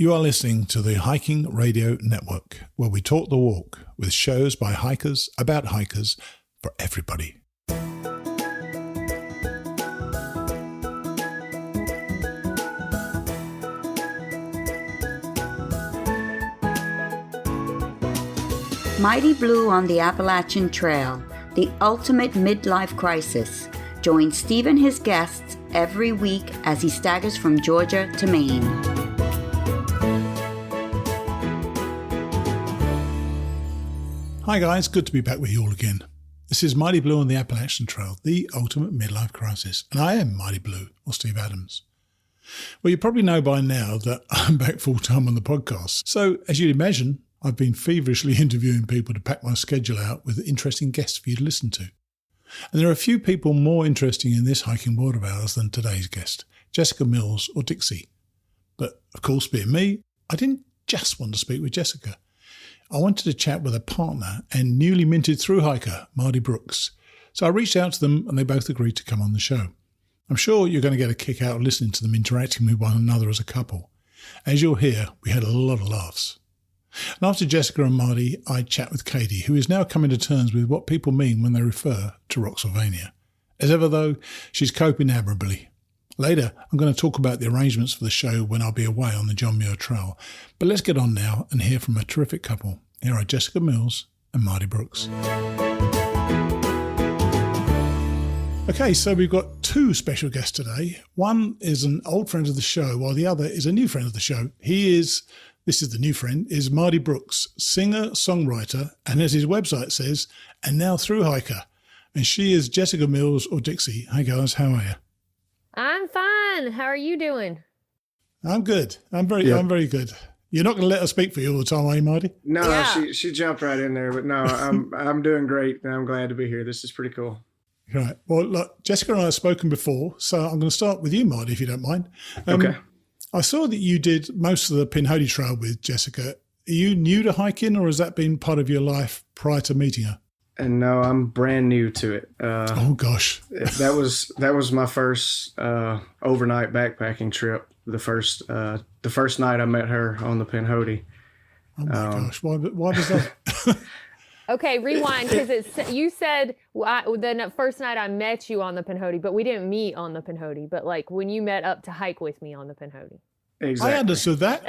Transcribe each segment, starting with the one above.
You are listening to the Hiking Radio Network, where we talk the walk with shows by hikers about hikers for everybody. Mighty Blue on the Appalachian Trail, the ultimate midlife crisis. Join Steve and his guests every week as he staggers from Georgia to Maine. Hi guys, good to be back with you all again. This is Mighty Blue on the Appalachian Trail, the ultimate midlife crisis. And I am Mighty Blue, or Steve Adams. Well, you probably know by now that I'm back full-time on the podcast. So, as you'd imagine, I've been feverishly interviewing people to pack my schedule out with interesting guests for you to listen to. And there are a few people more interesting in this hiking world of ours than today's guest, Jessica Mills or Dixie. But, of course, being me, I didn't just want to speak with Jessica. I wanted to chat with her partner and newly minted thru-hiker, MarDe Brooks. So I reached out to them and they both agreed to come on the show. I'm sure you're going to get a kick out of listening to them interacting with one another as a couple. As you'll hear, we had a lot of laughs. And after Jessica and MarDe, I chat with Katie, who is now coming to terms with what people mean when they refer to Rocksylvania. As ever, though, she's coping admirably. Later, I'm going to talk about the arrangements for the show when I'll be away on the John Muir Trail. But let's get on now and hear from a terrific couple. Here are Jessica Mills and MarDe Brooks. Okay, so we've got two special guests today. One is an old friend of the show, while the other is a new friend of the show. This is the new friend, is MarDe Brooks, singer, songwriter, and as his website says, and now thru-hiker. And she is Jessica Mills or Dixie. Hey guys, how are you? I'm fine. How are you doing? I'm good. I'm very good. You're not going to let her speak for you all the time, are you, MarDe? No, Yeah. she jumped right in there, but no, I'm doing great, and I'm glad to be here. This is pretty cool. Right. Well, look, Jessica and I have spoken before, so I'm going to start with you, MarDe, if you don't mind. Okay. I saw that you did most of the Pinhoti Trail with Jessica. Are you new to hiking, or has that been part of your life prior to meeting her? And no, I'm brand new to it. Oh gosh, that was my first overnight backpacking trip. The first night I met her on the Pinhoti. Oh my gosh, why was that? Okay, rewind, because you said the first night I met you on the Pinhoti, but we didn't meet on the Pinhoti. But like when you met up to hike with me on the Pinhoti. Exactly. I understood that.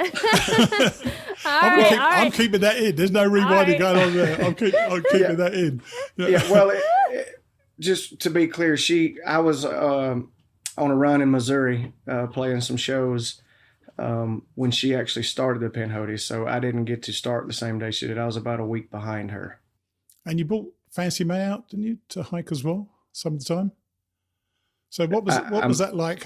I'm keeping that in. There's no rewinding going on there. I'm keeping that in. Yeah. Well, just to be clear, I was on a run in Missouri playing some shows when she actually started the Pinhoti, so I didn't get to start the same day she did. I was about a week behind her. And you brought Fancy May out, didn't you, to hike as well some of the time? So what was that like?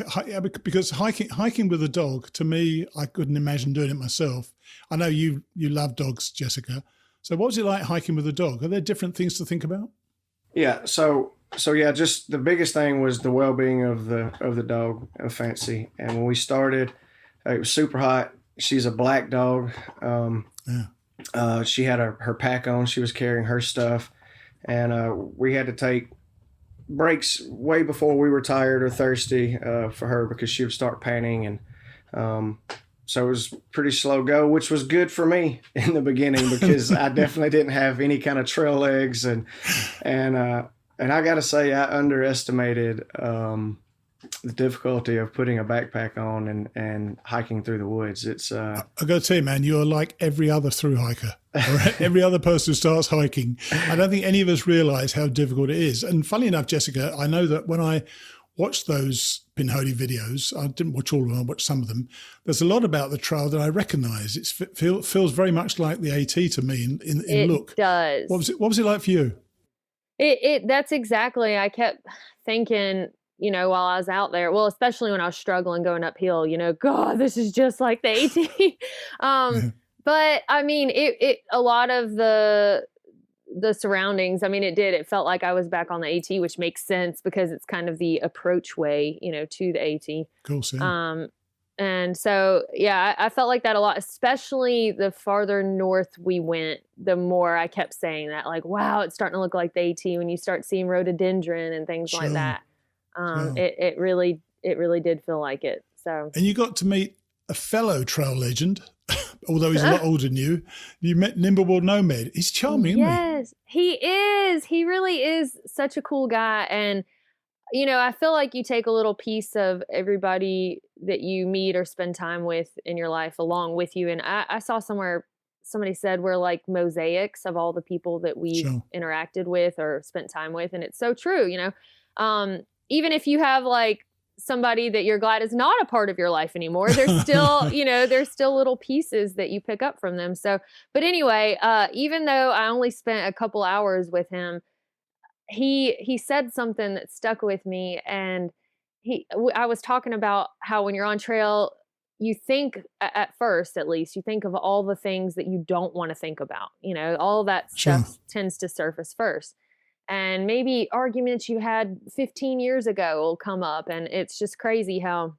Because hiking with a dog, to me, I couldn't imagine doing it myself. I know you love dogs, Jessica. So what was it like hiking with a dog? Are there different things to think about? Yeah. So yeah, just the biggest thing was the well-being of the dog, of Fancy. And when we started, it was super hot. She's a black dog. She had her pack on. She was carrying her stuff. And we had to take breaks way before we were tired or thirsty for her, because she would start panting. And so it was pretty slow go, which was good for me in the beginning, because I definitely didn't have any kind of trail legs. And I got to say, I underestimated the difficulty of putting a backpack on and hiking through the woods. It's I got to tell you, man, you're like every other thru-hiker or every other person who starts hiking. I don't think any of us realize how difficult it is. And funny enough, Jessica, I know that when I watched those Pinhoti videos, I didn't watch all of them, I watched some of them. There's a lot about the trail that I recognize. It feels very much like the AT to me in look. It does. What was it like for you? That's exactly. I kept thinking, while I was out there, well, especially when I was struggling going uphill, God, this is just like the AT. But I mean, it a lot of the surroundings, I mean, it felt like I was back on the AT, which makes sense because it's kind of the approach way, to the AT. Cool. Same. And so, yeah, I felt like that a lot, especially the farther north we went, the more I kept saying that, like, wow, it's starting to look like the AT when you start seeing rhododendron and things like that. It really did feel like it. So. And you got to meet a fellow trail legend, although he's a lot older than you. You met Nimblewald Nomad. He's charming, yes, he is. He really is such a cool guy. And, you know, I feel like you take a little piece of everybody that you meet or spend time with in your life along with you. And I saw somewhere somebody said we're like mosaics of all the people that we've interacted with or spent time with. And it's so true, you know. Even if you have like somebody that you're glad is not a part of your life anymore, there's still, you know, there's still little pieces that you pick up from them. So, but anyway, even though I only spent a couple hours with him, he said something that stuck with me. And I was talking about how when you're on trail, you think at first, at least, you think of all the things that you don't want to think about, you know, all that stuff tends to surface first. And maybe arguments you had 15 years ago will come up. And it's just crazy how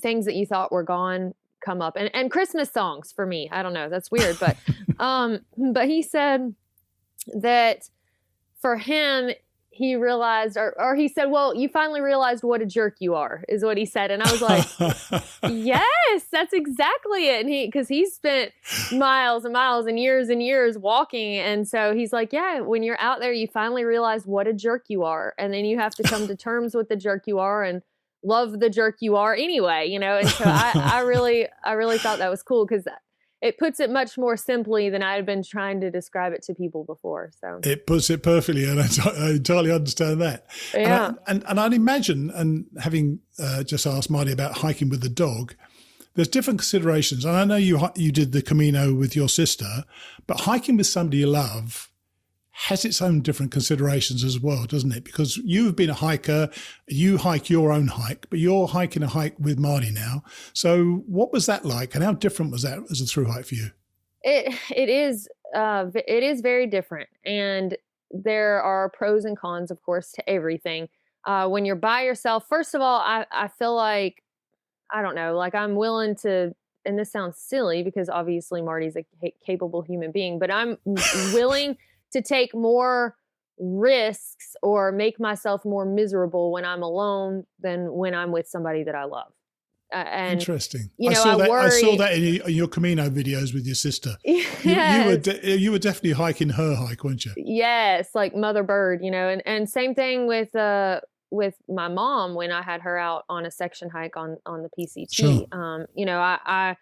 things that you thought were gone come up. And Christmas songs for me, I don't know, that's weird. But he said that for him, he realized, or he said, well, you finally realized what a jerk you are, is what he said. And I was like, yes, that's exactly it. And because he's spent miles and miles and years walking. And so he's like, yeah, when you're out there, you finally realize what a jerk you are. And then you have to come to terms with the jerk you are and love the jerk you are anyway, you know? And so I really thought that was cool, because it puts it much more simply than I had been trying to describe it to people before. So it puts it perfectly, and I entirely understand that. Yeah. And I'd imagine, and having just asked Marty about hiking with the dog, there's different considerations. And I know you did the Camino with your sister, but hiking with somebody you love has its own different considerations as well, doesn't it? Because you've been a hiker, you hike your own hike, but you're hiking a hike with Marty now. So what was that like, and how different was that as a thru hike for you? It is very different, and there are pros and cons, of course, to everything. When you're by yourself, first of all, I feel like, I don't know, like I'm willing to, and this sounds silly because obviously Marty's a capable human being, but I'm willing to take more risks or make myself more miserable when I'm alone than when I'm with somebody that I love. And, interesting. You know, I saw that in your Camino videos with your sister. Yes. You were definitely hiking her hike, weren't you? Yes, like Mother Bird, you know, and same thing with my mom when I had her out on a section hike on the PCT. Sure. You know,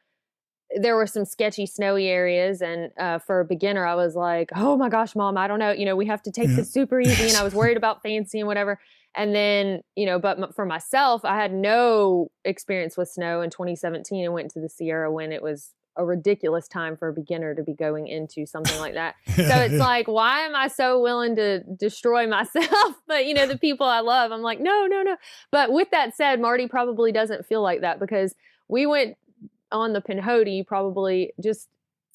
there were some sketchy snowy areas, and for a beginner, I was like, oh my gosh, Mom, I don't know. You know, we have to take this super easy. And I was worried about fancy and whatever. And then, you know, but for myself, I had no experience with snow in 2017 and went to the Sierra when it was a ridiculous time for a beginner to be going into something like that. So it's like, why am I so willing to destroy myself? But, you know, the people I love, I'm like, no. But with that said, Marty probably doesn't feel like that, because we went on the Pinhoti, probably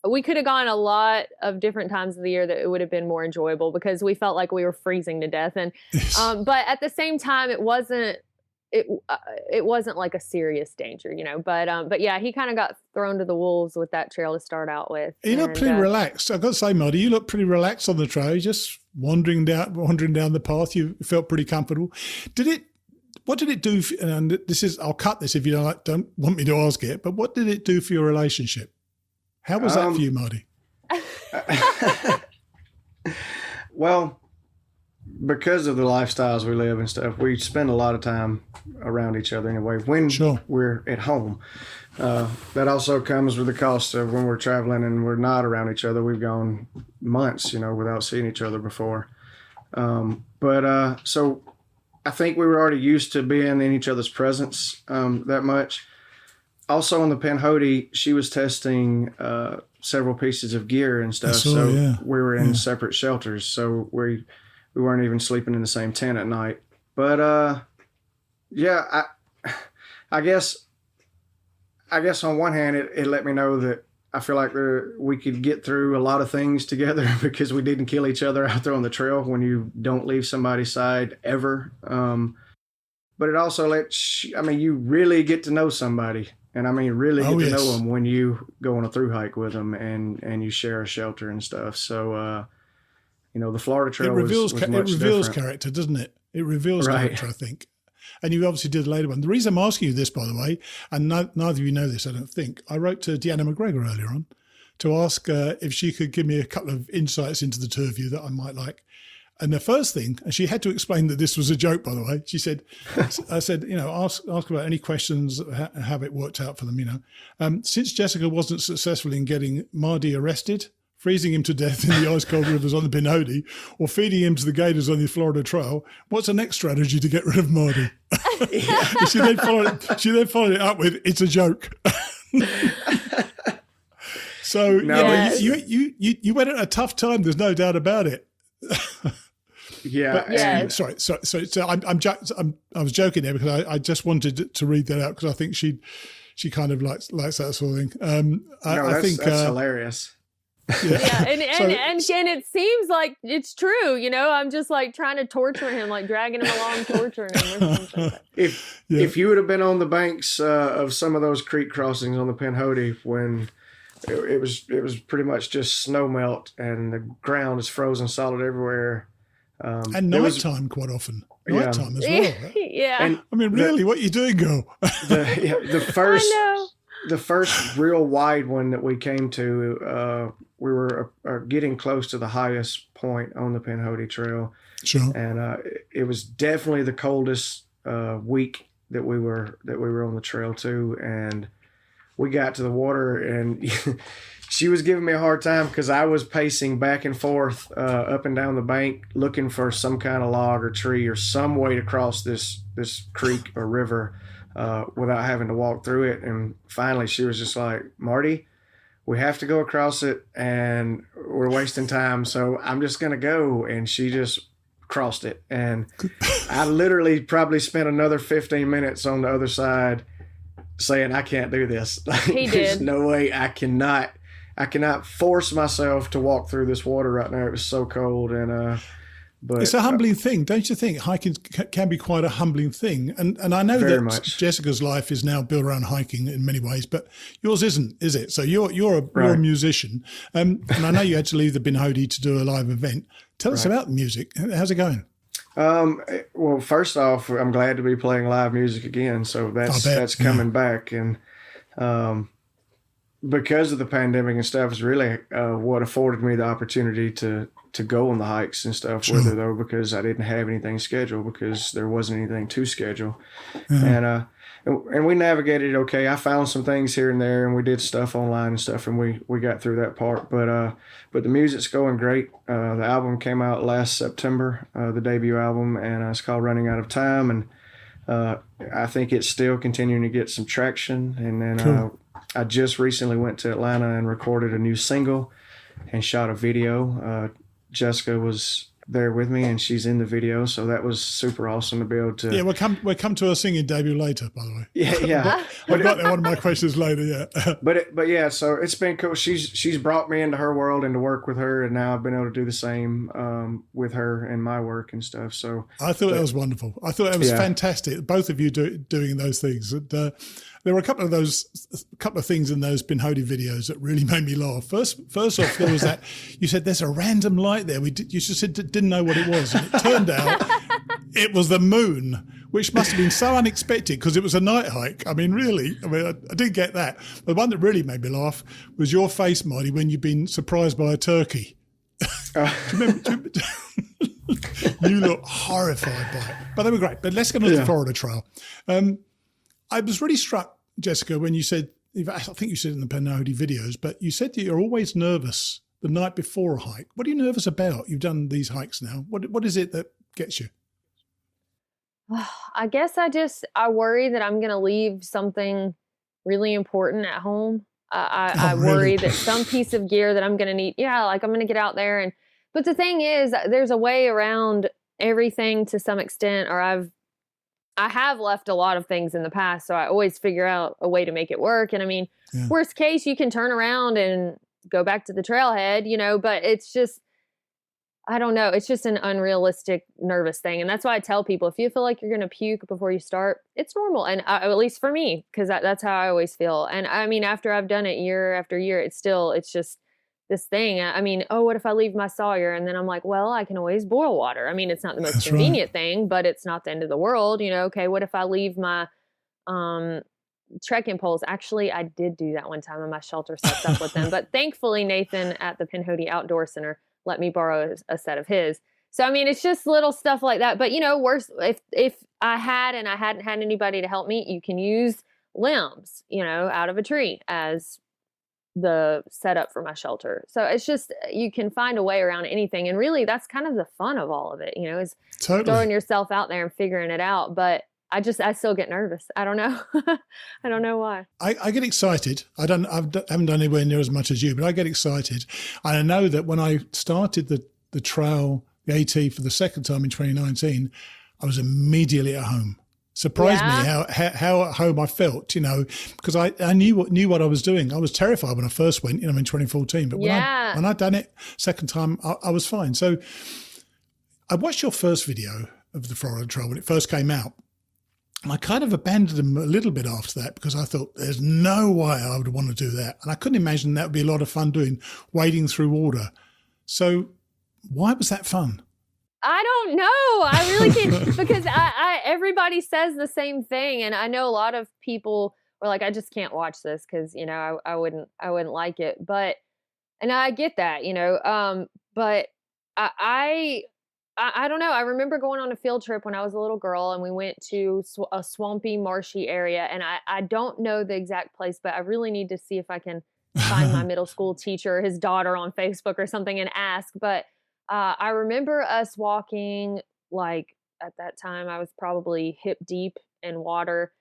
we could have gone a lot of different times of the year that it would have been more enjoyable, because we felt like we were freezing to death. And, but at the same time, it wasn't like a serious danger, you know, but yeah, he kind of got thrown to the wolves with that trail to start out with. You look pretty relaxed. I've got to say, Marty, you look pretty relaxed on the trail. You're just wandering down the path. You felt pretty comfortable. What did it do? And I'll cut this if you don't want me to ask it, but what did it do for your relationship? How was that for you, Marty? Well, because of the lifestyles we live and stuff, we spend a lot of time around each other anyway when we're at home. That also comes with the cost of when we're traveling and we're not around each other. We've gone months, you know, without seeing each other before. So I think we were already used to being in each other's presence that much. Also on the Pinhoti, she was testing several pieces of gear and stuff. We were in separate shelters, so we weren't even sleeping in the same tent at night. But I guess on one hand, it let me know that I feel like we could get through a lot of things together because we didn't kill each other out there on the trail when you don't leave somebody's side ever. But it also you really get to know somebody. And really get to know them when you go on a thru hike with them and you share a shelter and stuff. So, the Florida Trail was much different. Character, doesn't it? It reveals character, I think. And you obviously did a later one. The reason I'm asking you this, by the way, and neither of you know this, I don't think, I wrote to Deanna McGregor earlier on to ask if she could give me a couple of insights into the two of you that I might like. And the first thing, and she had to explain that this was a joke, by the way. She said, I said, ask about any questions, how it worked out for them, Since Jessica wasn't successful in getting MarDe arrested, freezing him to death in the ice cold rivers on the Pinhoti, or feeding him to the gators on the Florida Trail, what's the next strategy to get rid of MarDe? she then followed it up with, it's a joke. So you went at a tough time. There's no doubt about it. Yeah. Yeah. Sorry. So I was joking there because I just wanted to read that out because I think she kind of likes that sort of thing. I think that's hilarious. Yeah, and it seems like it's true. I'm just like trying to torture him, like dragging him along, torturing him. Or something like that. If you would have been on the banks of some of those creek crossings on the Pinhoti when it was pretty much just snow melt and the ground is frozen solid everywhere. And nighttime quite often. Nighttime as well. Right? Yeah. And I mean, really, what are you doing, girl? The first real wide one that we came to, we were getting close to the highest point on the Pinhoti Trail. Sure. And it was definitely the coldest week that we were on the trail too. And we got to the water and she was giving me a hard time because I was pacing back and forth up and down the bank looking for some kind of log or tree or some way to cross this creek or river without having to walk through it. And finally she was just like, Marty, we have to go across it and we're wasting time. So I'm just going to go. And she just crossed it. And I literally probably spent another 15 minutes on the other side saying, I can't do this. He There's did. no way. I cannot force myself to walk through this water right now. It was so cold. And, but it's a humbling thing, don't you think? Hiking can be quite a humbling thing. And I know Very that much. Jessica's life is now built around hiking in many ways, but yours isn't, is it? So you're a musician. And I know you had to leave the Pinhoti to do a live event. Tell us about the music. How's it going? Well, first off, I'm glad to be playing live music again. So that's coming back. And because of the pandemic and stuff is really what afforded me the opportunity to go on the hikes and stuff with her, though, because I didn't have anything scheduled because there wasn't anything to schedule. And we navigated okay. I found some things here and there and we did stuff online and stuff and we got through that part. But the music's going great. The album came out last September, the debut album, and it's called Running Out of Time. And I think it's still continuing to get some traction. And then I just recently went to Atlanta and recorded a new single and shot a video. Jessica was there with me and she's in the video, so that was super awesome to be able to. Yeah, we'll come to her singing debut later, by the way. Yeah. I've got one of my questions later. Yeah. But yeah, so it's been cool. She's brought me into her world and to work with her, and now I've been able to do the same with her and my work and stuff. So I thought that was wonderful. I thought that was fantastic. Both of you doing those things. And, there were a couple of things in those Pinhoti videos that really made me laugh. First off, there was that you said there's a random light there. You just said didn't know what it was, and it turned out it was the moon, which must have been so unexpected because it was a night hike. I mean, really, I did get that. But the one that really made me laugh was your face, Marty, when you've been surprised by a turkey. Do you remember? You look horrified by it, but they were great. But let's get on to the Florida Trail. I was really struck, Jessica, when you said, I think you said in the Pinhoti videos, but you said that you're always nervous the night before a hike. What are you nervous about? You've done these hikes now. What is it that gets you? I guess I worry that I'm going to leave something really important at home. I worry that some piece of gear that I'm going to need, like I'm going to get out there. But the thing is, there's a way around everything to some extent, or I have left a lot of things in the past, so I always figure out a way to make it work. And I mean, worst case, you can turn around and go back to the trailhead, but it's just, I don't know. It's just an unrealistic nervous thing. And that's why I tell people, if you feel like you're going to puke before you start, it's normal. And at least for me, because that's how I always feel. And I mean, after I've done it year after year, it's just this thing. I mean, oh, what if I leave my Sawyer? And then I'm like, well, I can always boil water. I mean, it's not the most That's convenient thing, but it's not the end of the world. Okay, what if I leave my trekking poles? Actually, I did do that one time and my shelter sets up with them. But thankfully, Nathan at the Pinhoti Outdoor Center let me borrow a set of his. So, I mean, it's just little stuff like that. But, worse, if I hadn't had anybody to help me, you can use limbs, out of a tree as the setup for my shelter. So it's just, you can find a way around anything. And really, that's kind of the fun of all of it, is throwing yourself out there and figuring it out. But I still get nervous. I don't know. I don't know why. I get excited. I haven't done anywhere near as much as you, but I get excited. And I know that when I started the trail, the AT for the second time in 2019, I was immediately at home. Surprised me how at home I felt, because I knew what I was doing. I was terrified when I first went, in 2014. But when I'd done it second time, I was fine. So I watched your first video of the Florida Trail when it first came out. And I kind of abandoned them a little bit after that because I thought there's no way I would want to do that. And I couldn't imagine that would be a lot of fun wading through water. So why was that fun? I don't know. I really can't, because everybody says the same thing. And I know a lot of people are like, I just can't watch this because, I wouldn't like it. And I get that, but I don't know. I remember going on a field trip when I was a little girl and we went to a swampy, marshy area. And I don't know the exact place, but I really need to see if I can find my middle school teacher or his daughter on Facebook or something and ask. But I remember us walking, like at that time, I was probably hip deep in water,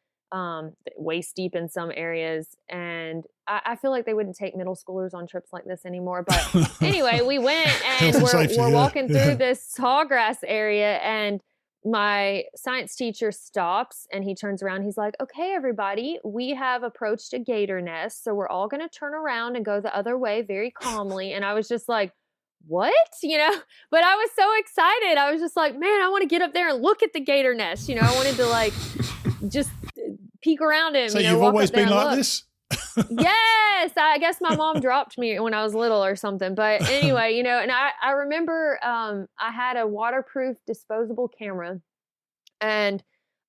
waist deep in some areas. And I feel like they wouldn't take middle schoolers on trips like this anymore. But anyway, we went and we're walking through this sawgrass area, and my science teacher stops and he turns around. He's like, okay, everybody, we have approached a gator nest. So we're all going to turn around and go the other way very calmly. And I was just like, what? But I was so excited. I was just like, man, I want to get up there and look at the gator nest. I wanted to just peek around him. So you've always been like this? Yes. I guess my mom dropped me when I was little or something. But anyway, and I remember I had a waterproof disposable camera, and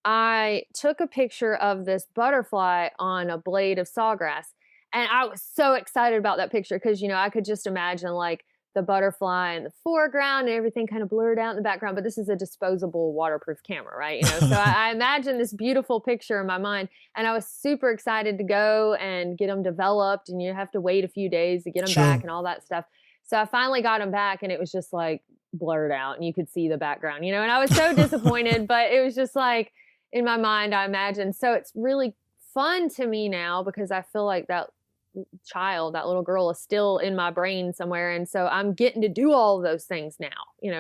I took a picture of this butterfly on a blade of sawgrass. And I was so excited about that picture because, I could just imagine like the butterfly in the foreground and everything kind of blurred out in the background. But this is a disposable waterproof camera, right? So I imagine this beautiful picture in my mind, and I was super excited to go and get them developed, and you have to wait a few days to get them back and all that stuff. So I finally got them back, and it was just like blurred out and you could see the background, and I was so disappointed, but it was just like in my mind, I imagined. So it's really fun to me now because I feel like that little girl is still in my brain somewhere. And so I'm getting to do all of those things now,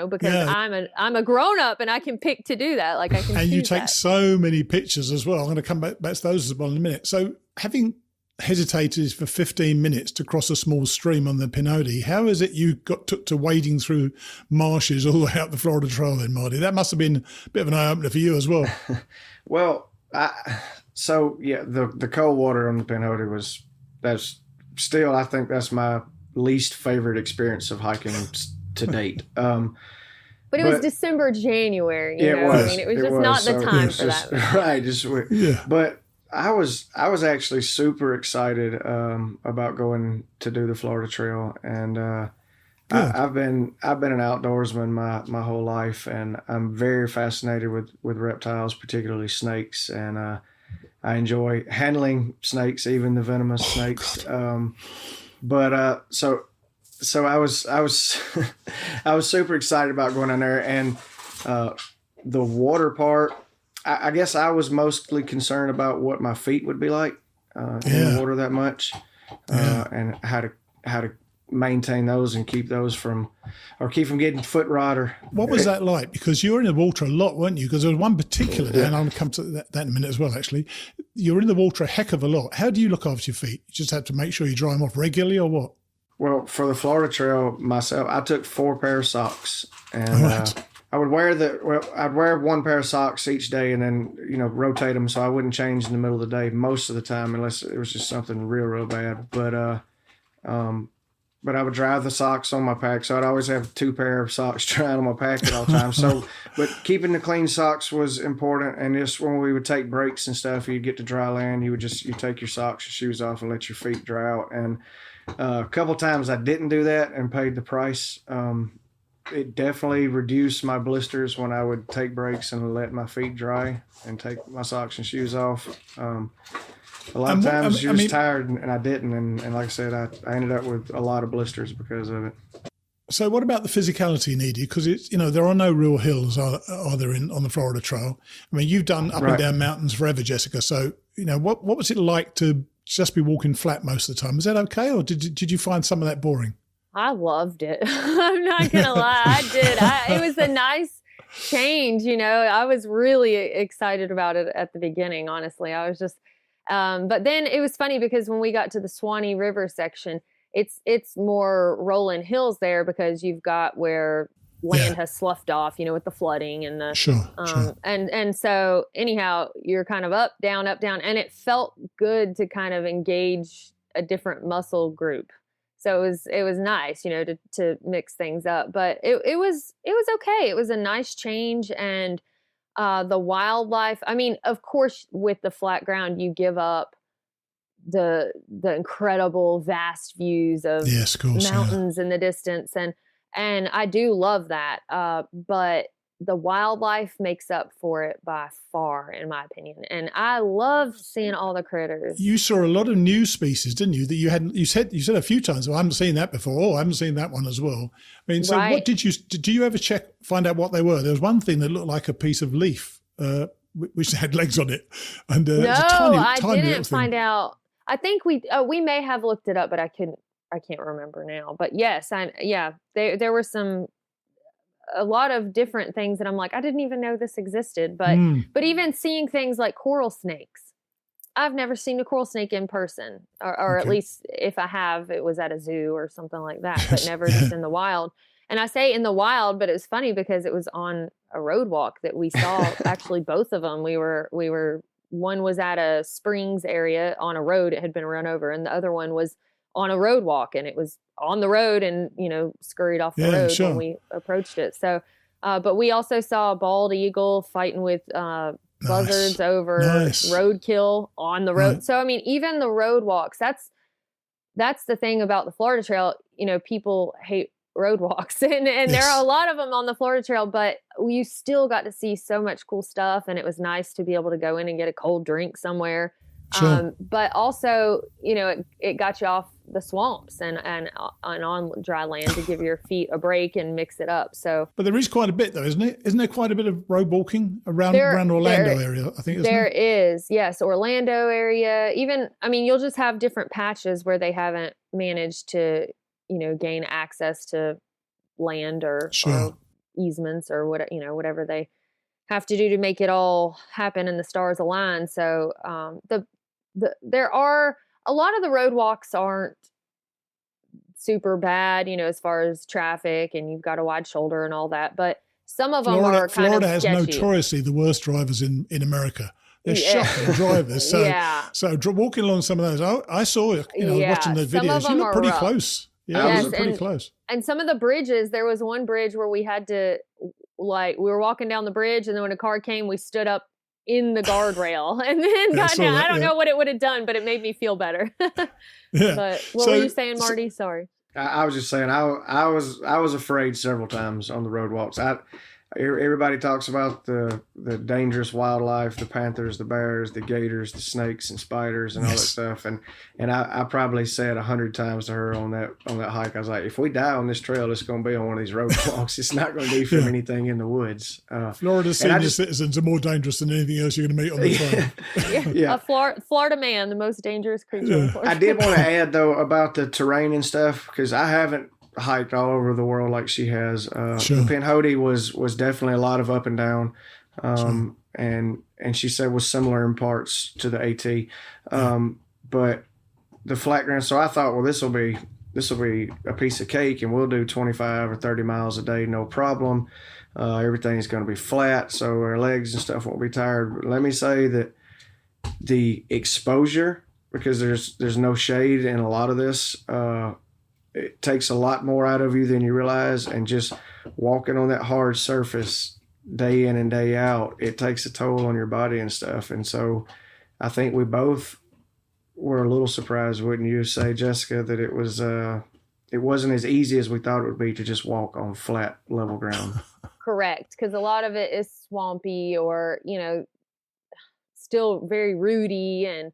because I'm a grown up and I can pick to do that. Like I can. And you take so many pictures as well. I'm going to come back to those as well in a minute. So having hesitated for 15 minutes to cross a small stream on the Pinhoti, how is it you took to wading through marshes all the way up the Florida Trail then, Marty? That must have been a bit of an eye-opener for you as well. Well, the cold water on the Pinhoti I think that's my least favorite experience of hiking to date. But it was December, January. It was. I mean, it was just not the time for that. Right. But I was actually super excited about going to do the Florida Trail, and I've been an outdoorsman my whole life, and I'm very fascinated with reptiles, particularly snakes, and I enjoy handling snakes, even the venomous snakes. So I was I was super excited about going in there, and the water part. I guess I was mostly concerned about what my feet would be like in the water that much, and how to maintain those and keep from getting foot rot. Or what was that like? Because you were in the water a lot, weren't you? Because there was one particular day, and I'll come to that in a minute as well, actually. You were in the water a heck of a lot. How do you look after your feet? You just have to make sure you dry them off regularly, or what? Well, for the Florida Trail myself, I took 4 pair of socks, and I would I'd wear 1 pair of socks each day, and then rotate them so I wouldn't change in the middle of the day most of the time, unless it was just something real bad. But but I would dry the socks on my pack. So I'd always have 2 pair of socks drying on my pack at all times. So, but keeping the clean socks was important. And just when we would take breaks and stuff, you'd get to dry land, you take your socks and shoes off and let your feet dry out. And a couple times I didn't do that and paid the price. It definitely reduced my blisters when I would take breaks and let my feet dry and take my socks and shoes off. A lot of times you're just tired, and I didn't. And like I said, I ended up with a lot of blisters because of it. So what about the physicality needed? Because it's, there are no real hills, are there, on the Florida Trail? I mean, you've done up and down mountains forever, Jessica. So, what was it like to just be walking flat most of the time? Was that okay, or did you find some of that boring? I loved it. I'm not going to lie. I did. It was a nice change. I was really excited about it at the beginning, honestly. I was just, but then it was funny because when we got to the Swanee River section, it's more rolling hills there because you've got where land has sloughed off, with the flooding and the, sure. And so anyhow, you're kind of up, down, and it felt good to kind of engage a different muscle group. So it was nice, to mix things up, but it was okay. It was a nice change. And the wildlife, I mean, of course, with the flat ground, you give up the incredible vast views of mountains in the distance. And I do love that. But the wildlife makes up for it by far, in my opinion. And I love seeing all the critters. You saw a lot of new species, didn't you? That you said a few times, well, I haven't seen that before. Oh, I haven't seen that one as well. I mean, so what did you ever find out what they were? There was one thing that looked like a piece of leaf, which had legs on it. And it was a tiny I didn't find out. I think we may have looked it up, but I can't remember now. But yes, there were a lot of different things that I'm like, I didn't even know this existed. But even seeing things like coral snakes, I've never seen a coral snake in person, or at least if I have, it was at a zoo or something like that, but never just in the wild. And I say in the wild, but it was funny because it was on a road walk that we saw. Actually, both of them. We were one was at a springs area on a road. It had been run over, and the other one was on a road walk, and it was on the road and, scurried off the road when we approached it. So, but we also saw a bald eagle fighting with buzzards over roadkill on the road. Right. So, I mean, even the road walks, that's the thing about the Florida Trail. People hate road walks and there are a lot of them on the Florida Trail, but you still got to see so much cool stuff. And it was nice to be able to go in and get a cold drink somewhere. Sure. But also, it got you off the swamps and on dry land to give your feet a break and mix it up. So, but there is quite a bit though, isn't it? Isn't there quite a bit of road walking around Orlando area? I think there is. Yes, Orlando area. Even, I mean, you'll just have different patches where they haven't managed to, gain access to land or easements or whatever they have to do to make it all happen and the stars align. So there are a lot of the road walks aren't super bad, as far as traffic, and you've got a wide shoulder and all that. But some of them are kind of sketchy. Florida has notoriously the worst drivers in America. They're shocking drivers. So walking along some of those, I saw, watching the videos, you look pretty close. Yeah, it was pretty close. And some of the bridges, there was one bridge where we had to, we were walking down the bridge, and then when a car came, we stood up in the guardrail and then got down. I don't know what it would have done, but it made me feel better. But what were you saying, Marty? Sorry. I was just saying, I was afraid several times on the road walks. Everybody talks about the dangerous wildlife, the panthers, the bears, the gators, the snakes and spiders and all that stuff. And I probably said 100 times to her on that hike, I was like, if we die on this trail, it's going to be on one of these road walks. It's not going to be from anything in the woods. Florida senior citizens are more dangerous than anything else you're going to meet on the trail. A Florida man, the most dangerous creature in Florida. I did want to add, though, about the terrain and stuff, because I haven't hiked all over the world like she has. The Pinhoti was definitely a lot of up and down, and she said was similar in parts to the AT, but the flat ground. So I thought, well, this will be a piece of cake, and we'll do 25 or 30 miles a day, no problem. Everything's going to be flat, so our legs and stuff won't be tired. But let me say that the exposure, because there's no shade in a lot of this, takes a lot more out of you than you realize, and just walking on that hard surface day in and day out, it takes a toll on your body and stuff. And so I think we both were a little surprised, wouldn't you say, Jessica, that it wasn't as easy as we thought it would be to just walk on flat, level ground. Correct, because a lot of it is swampy or, still very rooty, and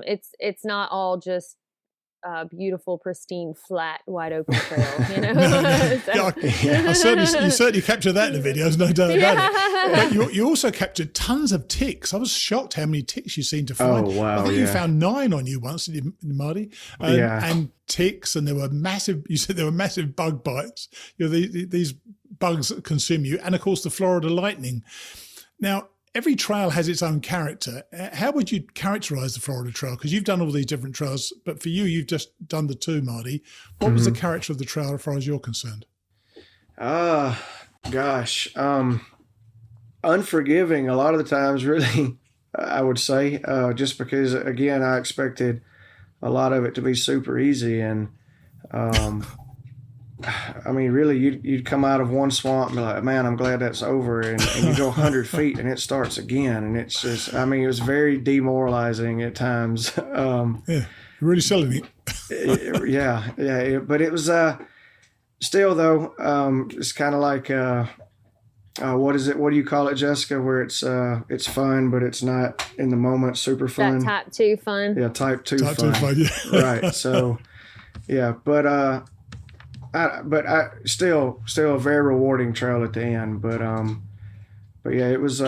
it's not all just beautiful, pristine, flat, wide open trail, You certainly captured that in the videos, no doubt about it. But you also captured tons of ticks. I was shocked how many ticks you seemed to find. Oh, wow. I think you found 9 on you once, didn't you, Marty? And ticks, and there were massive bug bites. These bugs that consume you, and of course the Florida lightning. Now, every trail has its own character. How would you characterize the Florida Trail? Because you've done all these different trails, but for you, you've just done the 2, Marty. What was the character of the trail as far as you're concerned? Gosh. Unforgiving a lot of the times, really, I would say, just because, again, I expected a lot of it to be super easy. And, I mean, really, you'd come out of one swamp and be like, man, I'm glad that's over. And you go 100 feet and it starts again. And it's just, I mean, it was very demoralizing at times. You're really selling it. Yeah. But it was still, though, it's kind of like, what is it? What do you call it, Jessica? Where it's fun, but it's not in the moment super fun. That type 2 fun. Yeah, type 2 Type fun. 2 fun, yeah. Right. So, yeah, but I still a very rewarding trail at the end. But yeah, it was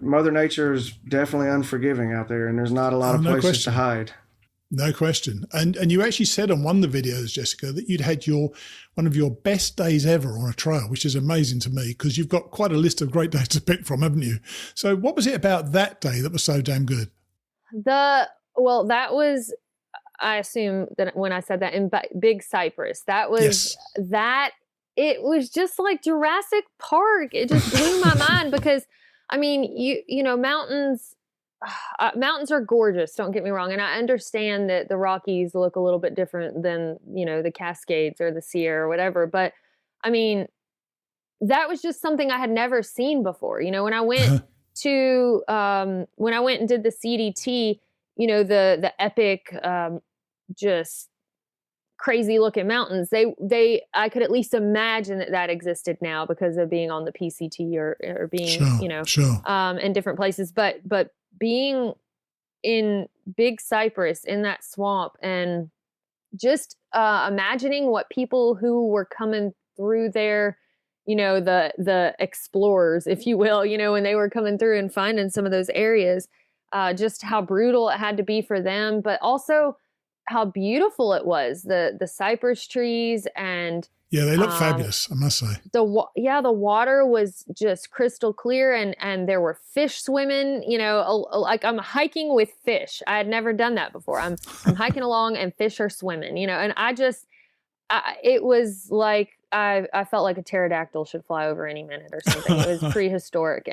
Mother Nature is definitely unforgiving out there, and there's not a lot of places to hide. No question. And you actually said on one of the videos, Jessica, that you'd had one of your best days ever on a trail, which is amazing to me because you've got quite a list of great days to pick from, haven't you? So what was it about that day that was so damn good? That was, I assume that when I said that in Big Cypress, that was it was just like Jurassic Park. It just blew my mind because, I mean, mountains are gorgeous, don't get me wrong. And I understand that the Rockies look a little bit different than, the Cascades or the Sierra or whatever. But I mean, that was just something I had never seen before. When I went when I went and did the CDT, the epic, just crazy looking mountains, I could at least imagine that existed now because of being on the PCT or being, in different places. But being in Big Cypress in that swamp and just imagining what people who were coming through there, the explorers, if you will, when they were coming through and finding some of those areas, just how brutal it had to be for them, but also how beautiful it was, the cypress trees. And yeah, they look fabulous, I must say. The water was just crystal clear, and there were fish swimming, like I'm hiking with fish. I had never done that before. I'm hiking along and fish are swimming, and it was like, I felt like a pterodactyl should fly over any minute or something. It was prehistoric.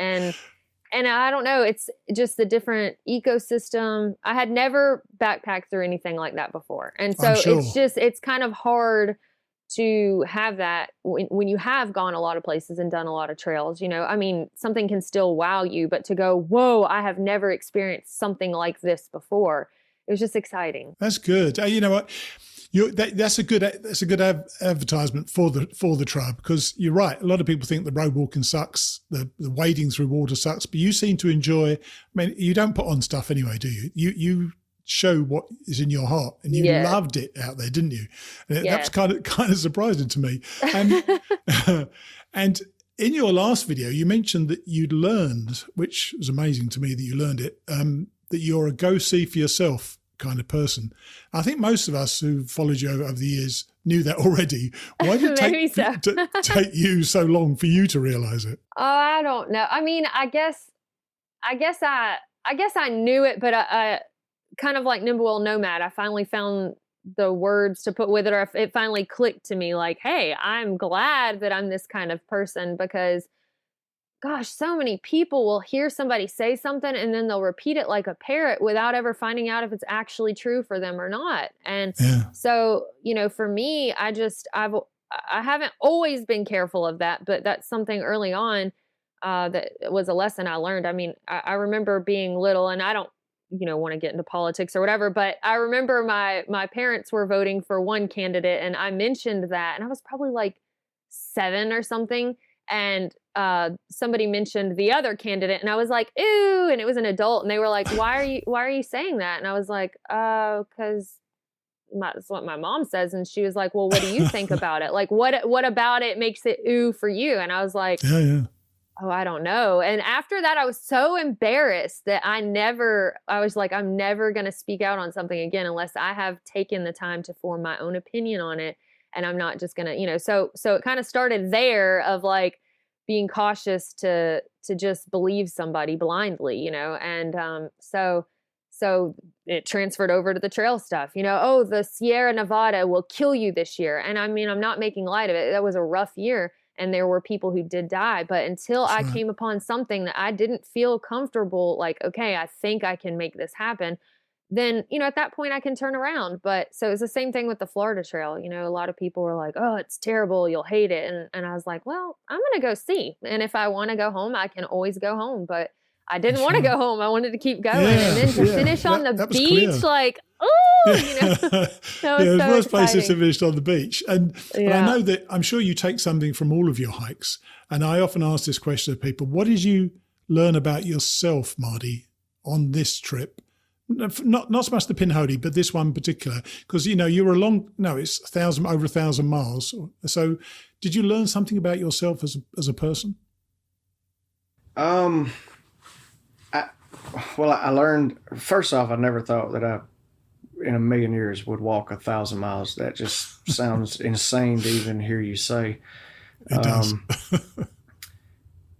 And I don't know, it's just the different ecosystem. I had never backpacked through anything like that before. And so it's kind of hard to have that when you have gone a lot of places and done a lot of trails, I mean, something can still wow you, but to go, whoa, I have never experienced something like this before. It was just exciting. That's good. You know what? That's a good advertisement for the tribe, because you're right. A lot of people think the road walking sucks, the wading through water sucks, but you seem to enjoy. I mean, you don't put on stuff anyway, do you? You show what is in your heart, and you loved it out there, didn't you? And that's kind of surprising to me. And in your last video, you mentioned that you'd learned, which was amazing to me that you learned it, that you're a go see for yourself kind of person. I think most of us who followed you over the years knew that already. Why did it take you so long for you to realize it? Oh, I don't know. I mean, I guess I knew it, but I kind of like Nimble Old Nomad. I finally found the words to put with it, or it finally clicked to me like, hey, I'm glad that I'm this kind of person, because gosh, so many people will hear somebody say something and then they'll repeat it like a parrot without ever finding out if it's actually true for them or not. And so, for me, I haven't always been careful of that, but that's something early on that was a lesson I learned. I mean, I remember being little, and I don't, want to get into politics or whatever, but I remember my parents were voting for one candidate, and I mentioned that, and I was probably like 7 or something. And somebody mentioned the other candidate, and I was like, "Ooh!" And it was an adult, and they were like, why are you saying that?" And I was like, "Because that's what my mom says." And she was like, "Well, what do you think about it? Like, what about it makes it ooh for you?" And I was like, "Oh, I don't know." And after that, I was so embarrassed that I was like, I'm never going to speak out on something again unless I have taken the time to form my own opinion on it. And I'm not just going to, so it kind of started there of like being cautious to just believe somebody blindly, and so it transferred over to the trail stuff, oh, the Sierra Nevada will kill you this year. And I mean, I'm not making light of it. That was a rough year and there were people who did die. But until I came upon something that I didn't feel comfortable, like, okay, I think I can make this happen, then, at that point I can turn around. But so it's the same thing with the Florida Trail. A lot of people were like, "Oh, it's terrible. You'll hate it." And I was like, well, I'm going to go see. And if I want to go home, I can always go home. But I didn't want to go home. I wanted to keep going. And then to finish on the beach, like, oh, that was the so worst place is exciting. to finish on the beach. And but I know that I'm sure you take something from all of your hikes. And I often ask this question of people: what did you learn about yourself, Marty, on this trip? Not so much the Pinhoti, but this one in particular, because you're it's over 1,000 miles. So, did you learn something about yourself as a person? I learned, first off, I never thought that I, in a million years, would walk 1,000 miles. That just sounds insane to even hear you say. It does.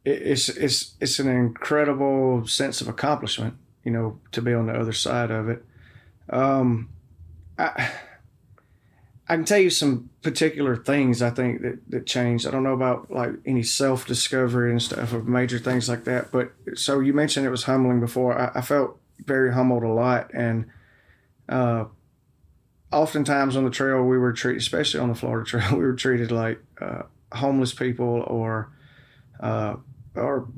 It's an incredible sense of accomplishment, to be on the other side of it. I can tell you some particular things I think that changed. I don't know about like any self-discovery and stuff or major things like that. But so you mentioned it was humbling before. I felt very humbled a lot. And oftentimes on the trail we were treated, especially on the Florida Trail, we were treated like homeless people or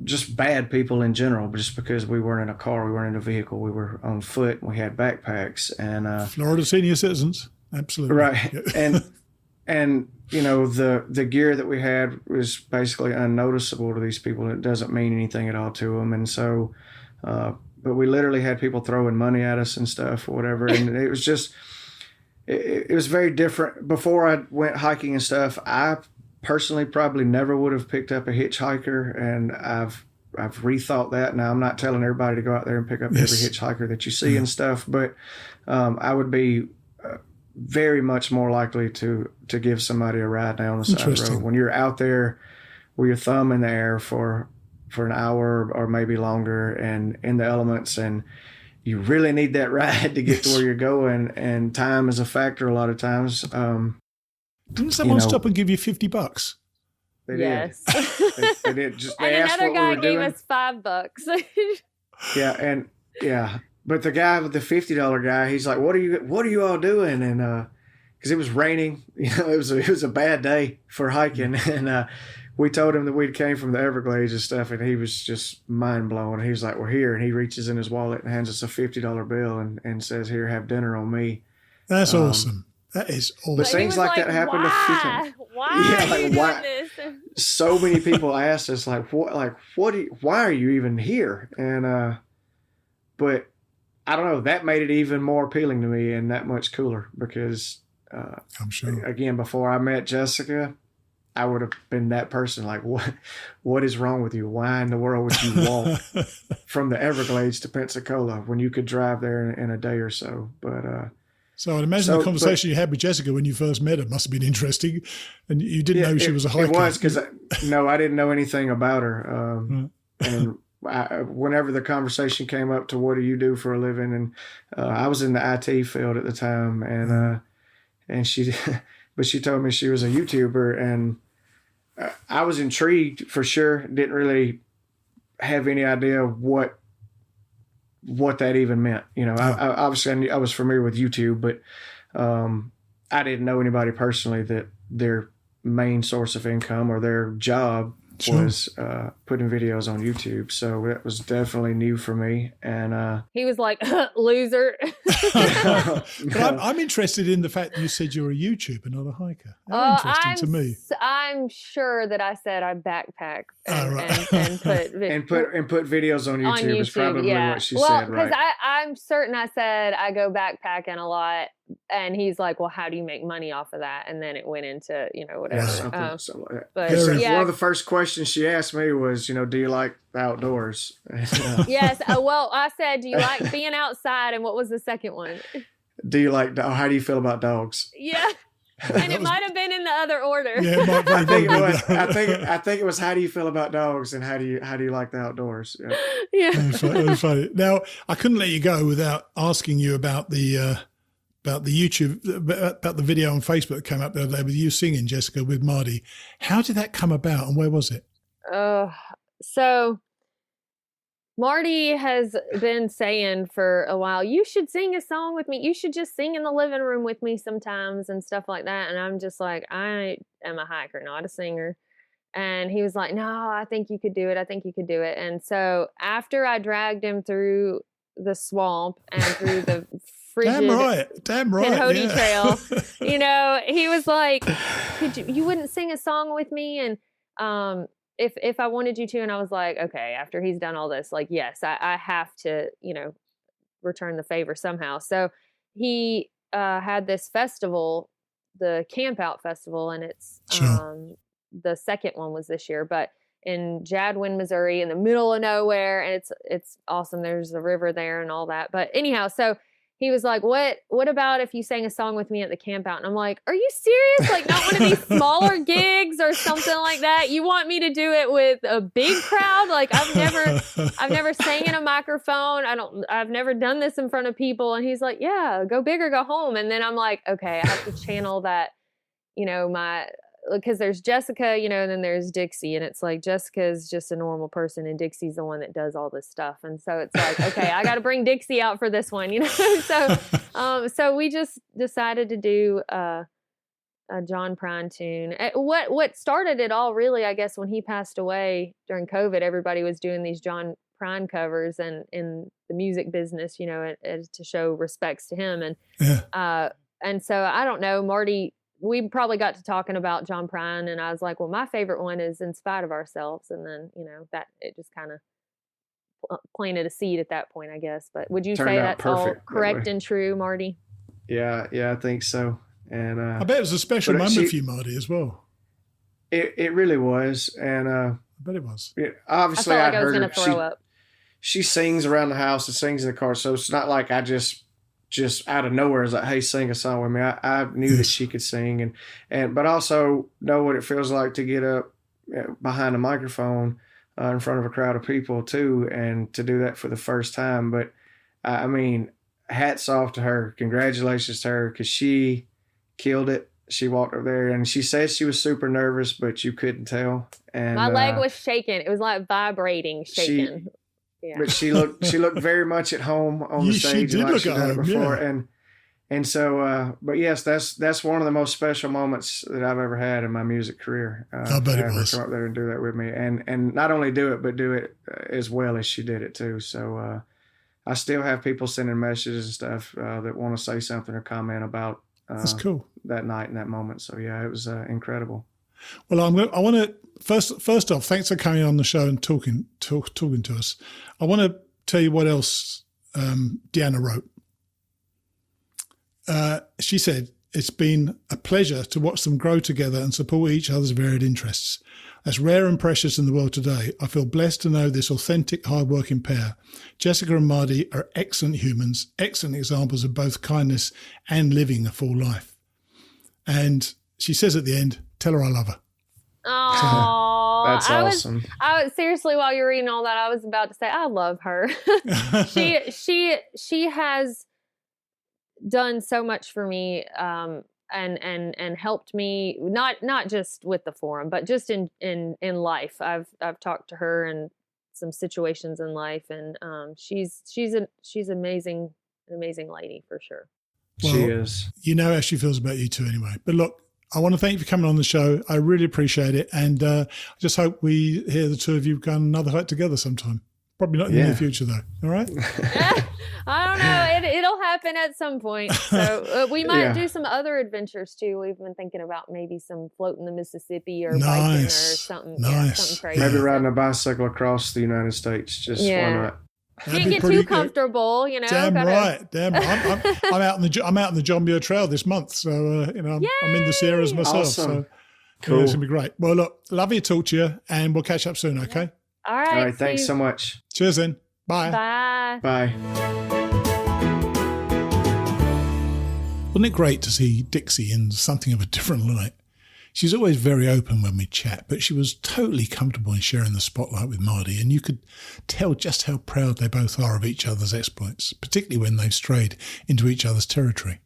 just bad people in general, just because we weren't in a car, we weren't in a vehicle, we were on foot, and we had backpacks. And Florida senior citizens, absolutely right. And the gear that we had was basically unnoticeable to these people. It doesn't mean anything at all to them. And so, but we literally had people throwing money at us and stuff or whatever. And it was just, it was very different. Before I went hiking and stuff, I personally probably never would have picked up a hitchhiker, and I've rethought that. Now, I'm not telling everybody to go out there and pick up every hitchhiker that you see and stuff, but I would be very much more likely to give somebody a ride down the side of the road. When you're out there with your thumb in the air for an hour or maybe longer and in the elements, and you really need that ride to get to where you're going, and time is a factor a lot of times. Didn't someone stop and give you $50? They did. They did. And another guy gave us $5. But the guy with the $50 guy, he's like, "What are you all doing?" And because it was raining, it was a bad day for hiking, and we told him that we came from the Everglades and stuff, and he was just mind blown. He was like, "We're here," and he reaches in his wallet and hands us a $50 bill and says, "Here, have dinner on me." That's awesome. That is awesome. But things like that happened a few times. Why are you doing this? So many people asked us, why are you even here? And but I don't know, that made it even more appealing to me and that much cooler, because I'm sure, again, before I met Jessica, I would have been that person. Like, what is wrong with you? Why in the world would you walk from the Everglades to Pensacola when you could drive there in a day or so? But so I'd imagine the conversation you had with Jessica when you first met her must have been interesting, and you didn't know she was a hiker. It was, because I didn't know anything about her. And whenever the conversation came up to what do you do for a living, and I was in the IT field at the time, and she told me she was a YouTuber, and I was intrigued for sure. Didn't really have any idea what that even meant. You know, I obviously I was familiar with YouTube, but I didn't know anybody personally that their main source of income or their job was putting videos on YouTube. So that was definitely new for me. And he was like, loser. But I'm interested in the fact that you said you're a YouTuber, not a hiker. How interesting to me. I'm sure that I said I backpack and put videos on YouTube is probably what she said, right? Because I'm certain I said I go backpacking a lot. And he's like, well, how do you make money off of that? And then it went into, you know, whatever. Something like that. But one of the first questions she asked me was, you know, do you like the outdoors? Yes. Well, I said, do you like being outside? And what was the second one? Do you like, how do you feel about dogs? Yeah. And it might have been in the other order. Yeah, I think it was. I think it was, how do you feel about dogs, and how do you like the outdoors? Yeah. It was funny. Now, I couldn't let you go without asking you about the YouTube, about the video on Facebook that came up the other day with you singing, Jessica, with MarDe. How did that come about, and where was it? So Marty has been saying for a while, you should sing a song with me. You should just sing in the living room with me sometimes and stuff like that. And I'm just like, I am a hiker, not a singer. And he was like, no, I think you could do it. I think you could do it. And so after I dragged him through the swamp and through the frigid damn right, Pinhoti Trail, you know, he was like, you wouldn't sing a song with me? And if I wanted you to, and I was like, okay, after he's done all this, like, yes, I have to, you know, return the favor somehow. So he had this festival, the Camp Out Festival, and it's the second one was this year, but in Jadwin, Missouri, in the middle of nowhere, and it's awesome. There's a river there and all that. But anyhow, so he was like, what about if you sang a song with me at the camp out? And I'm like, are you serious? Like, not one of these smaller gigs or something like that? You want me to do it with a big crowd? Like, I've never sang in a microphone. I've never done this in front of people. And he's like, yeah, go big or go home. And then I'm like, okay, I have to channel that, you know, because there's Jessica, you know, and then there's Dixie, and it's like Jessica's just a normal person and Dixie's the one that does all this stuff. And so it's like, okay, I got to bring Dixie out for this one, you know? So we just decided to do a John Prine tune. What started it all really, I guess, when he passed away during COVID, everybody was doing these John Prine covers and in the music business, you know, to show respects to him. And so I don't know, Marty, we probably got to talking about John Prine, and I was like, well, my favorite one is In Spite of Ourselves. And then, you know, that it just kind of planted a seed at that point, I guess. But would you say that's all correct and true, Marty? Yeah, I think so. And I bet it was a special moment for you, Marty, as well. It really was. And I bet it was. Obviously, I felt like I was going to throw up. She sings around the house and sings in the car. So it's not like I just out of nowhere is like, hey, sing a song with me. I knew that she could sing, but also know what it feels like to get up behind a microphone in front of a crowd of people too, and to do that for the first time. But I mean, hats off to her. Congratulations to her, because she killed it. She walked over there and she said she was super nervous, but you couldn't tell. And my leg was shaking. It was like vibrating, shaking. Yeah. But she looked very much at home on the stage. She did look at home before. Yeah. And so, but yes, that's one of the most special moments that I've ever had in my music career. I bet it was. Come up there and do that with me, and not only do it, but do it as well as she did it too. So I still have people sending messages and stuff that want to say something or comment about that's cool. that night and that moment. So yeah, it was incredible. Well, I want to first off, thanks for coming on the show and talking to us. I want to tell you what else Deanna wrote. She said, it's been a pleasure to watch them grow together and support each other's varied interests. That's rare and precious in the world today. I feel blessed to know this authentic, hard-working pair. Jessica and MarDe are excellent humans, excellent examples of both kindness and living a full life. And she says at the end, tell her I love her. Oh, that's awesome. I was seriously, while you're reading all that, I was about to say, I love her. She has done so much for me, and helped me, not just with the forum, but just in life. I've talked to her and some situations in life, and she's amazing, an amazing lady for sure. Well, she is. You know how she feels about you too anyway. But look, I want to thank you for coming on the show. I really appreciate it. And I just hope we hear the two of you go on another hike together sometime. Probably not in the near future, though. All right? I don't know. It'll happen at some point. So we might do some other adventures, too. We've been thinking about maybe some floating the Mississippi or biking or something. Yeah, something crazy. Maybe riding a bicycle across the United States. Just why not? Can't get too comfortable, you know. Damn right. I'm out in the John Muir Trail this month, so I'm in the Sierras myself. Awesome. So cool. It's gonna be great. Well, look, lovely to talk to you, and we'll catch up soon. Okay. All right. Thanks so much. Cheers, then. Bye. Bye. Bye. Wasn't it great to see Dixie in something of a different light? She's always very open when we chat, but she was totally comfortable in sharing the spotlight with Marty, and you could tell just how proud they both are of each other's exploits, particularly when they've strayed into each other's territory.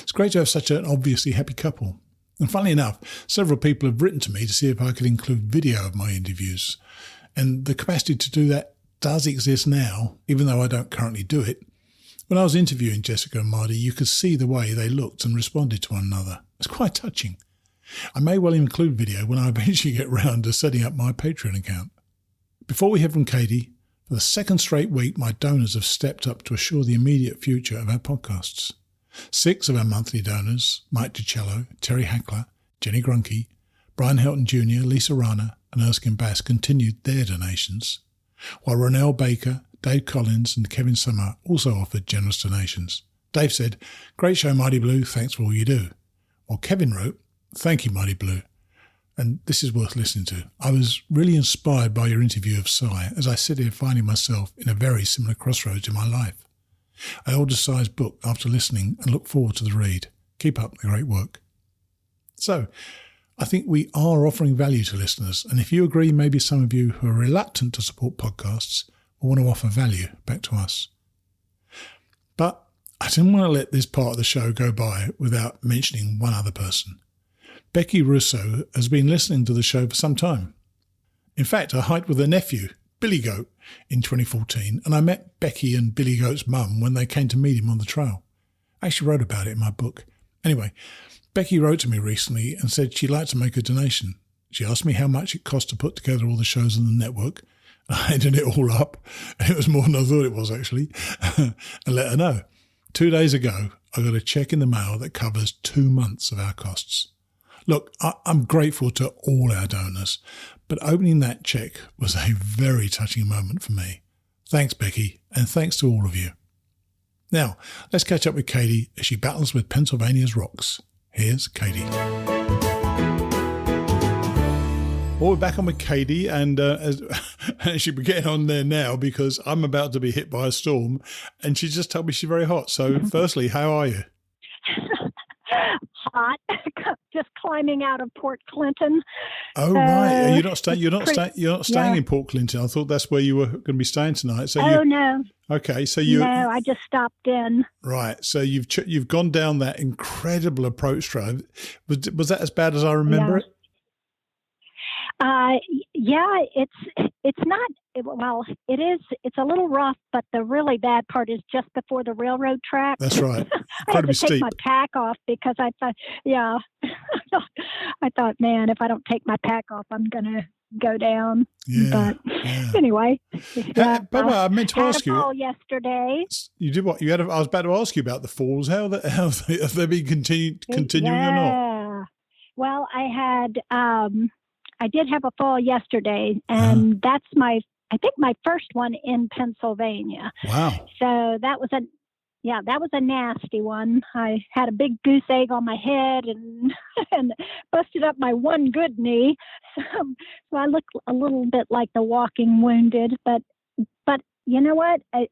It's great to have such an obviously happy couple. And funnily enough, several people have written to me to see if I could include video of my interviews, and the capacity to do that does exist now, even though I don't currently do it. When I was interviewing Jessica and Marty, you could see the way they looked and responded to one another. It's quite touching. I may well include video when I eventually get round to setting up my Patreon account. Before we hear from Katie, for the second straight week, my donors have stepped up to assure the immediate future of our podcasts. 6 of our monthly donors, Mike DiCello, Terry Hackler, Jenny Grunke, Brian Helton Jr., Lisa Rana, and Erskine Bass continued their donations, while Ronelle Baker, Dave Collins, and Kevin Summer also offered generous donations. Dave said, "Great show, Mighty Blue. Thanks for all you do." While Kevin wrote, "Thank you, Mighty Blue." And this is worth listening to. I was really inspired by your interview of Cy as I sit here finding myself in a very similar crossroads in my life. I ordered Cy's book after listening and look forward to the read. Keep up the great work. So, I think we are offering value to listeners, and if you agree, maybe some of you who are reluctant to support podcasts will want to offer value back to us. But I didn't want to let this part of the show go by without mentioning one other person. Becky Russo has been listening to the show for some time. In fact, I hiked with her nephew, Billy Goat, in 2014, and I met Becky and Billy Goat's mum when they came to meet him on the trail. I actually wrote about it in my book. Anyway, Becky wrote to me recently and said she'd like to make a donation. She asked me how much it cost to put together all the shows on the network. I added it all up. It was more than I thought it was, actually, and let her know. 2 days ago, I got a check in the mail that covers 2 months of our costs. Look, I'm grateful to all our donors, but opening that check was a very touching moment for me. Thanks, Becky, and thanks to all of you. Now, let's catch up with Katie as she battles with Pennsylvania's rocks. Here's Katie. Well, we're back on with Katie, and she'll be getting on there now because I'm about to be hit by a storm, and she just told me she's very hot. So, firstly, how are you? Hot, just climbing out of Port Clinton. Oh right, you're not staying in Port Clinton. I thought that's where you were going to be staying tonight. So no. Okay, so No, I just stopped in. Right, so you've gone down that incredible approach trail. Was that as bad as I remember it? Yeah, it's not. Well, it is. It's a little rough, but the really bad part is just before the railroad track. That's right. I had to take my pack off because I thought, I thought, man, if I don't take my pack off, I'm gonna go down. Yeah. But anyway, I meant to ask you. Fall yesterday. You did what? I was about to ask you about the falls. How have they been continuing or not? Well, I did have a fall yesterday, and that's I think my first one in Pennsylvania. Wow. So that was a nasty one. I had a big goose egg on my head and busted up my one good knee. So I look a little bit like the walking wounded, but you know what? I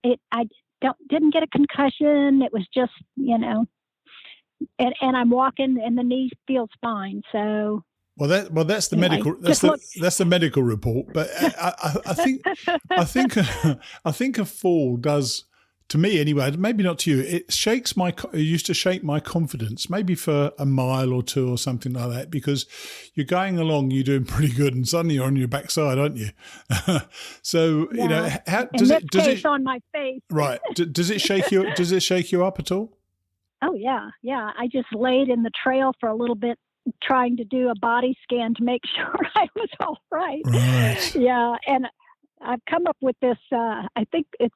didn't get a concussion. It was just, and I'm walking and the knee feels fine. So Well, that's the medical. That's the medical report. But I think a fall does to me anyway, maybe not to you, it used to shake my confidence, maybe for a mile or two or something like that, because you're going along, you're doing pretty good, and suddenly you're on your backside, aren't you? So, how does it on my face. Right. Does it shake you? Does it shake you up at all? Oh, yeah. Yeah. I just laid in the trail for a little bit, trying to do a body scan to make sure I was all right. Right. Yeah. And I've come up with this, I think it's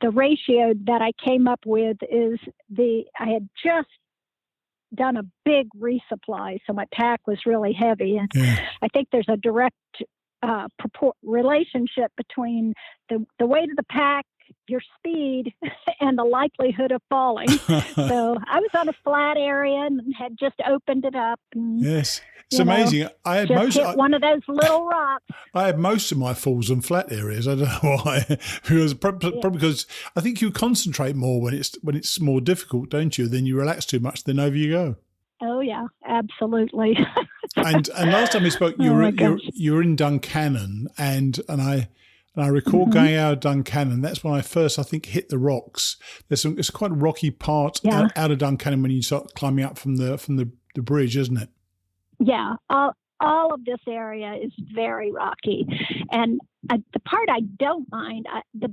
the ratio that I came up with is I had just done a big resupply, so my pack was really heavy. And I think there's a direct relationship between the weight of the pack, your speed, and the likelihood of falling. So I was on a flat area and had just opened it up. And, yes, it's amazing. I had hit one of those little rocks. I had most of my falls in flat areas. I don't know why. Because probably because I think you concentrate more when it's more difficult, don't you? Then you relax too much, then over you go. Oh yeah, absolutely. and last time we spoke, you were in Duncannon, and I recall going out of Duncannon. That's when I first, I think, hit the rocks. It's quite a rocky part out of Duncannon when you start climbing up from the bridge, isn't it? Yeah, all of this area is very rocky, and the part I don't mind, the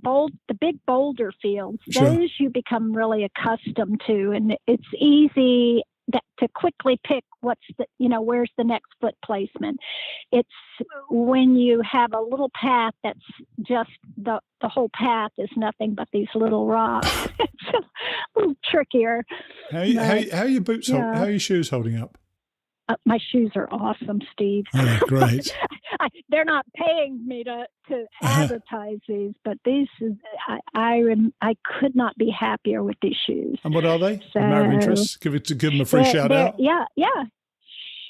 big boulder fields. Sure. Those you become really accustomed to, and it's easy to quickly pick where's the next foot placement. It's when you have a little path that's just the whole path is nothing but these little rocks. It's a little trickier. How are your boots? How are your shoes holding up? My shoes are awesome, Steve. Oh, great. They're not paying me to advertise these, but these I could not be happier with these shoes. And what are they? So, a matter of interest. Give them a free shout out. Yeah,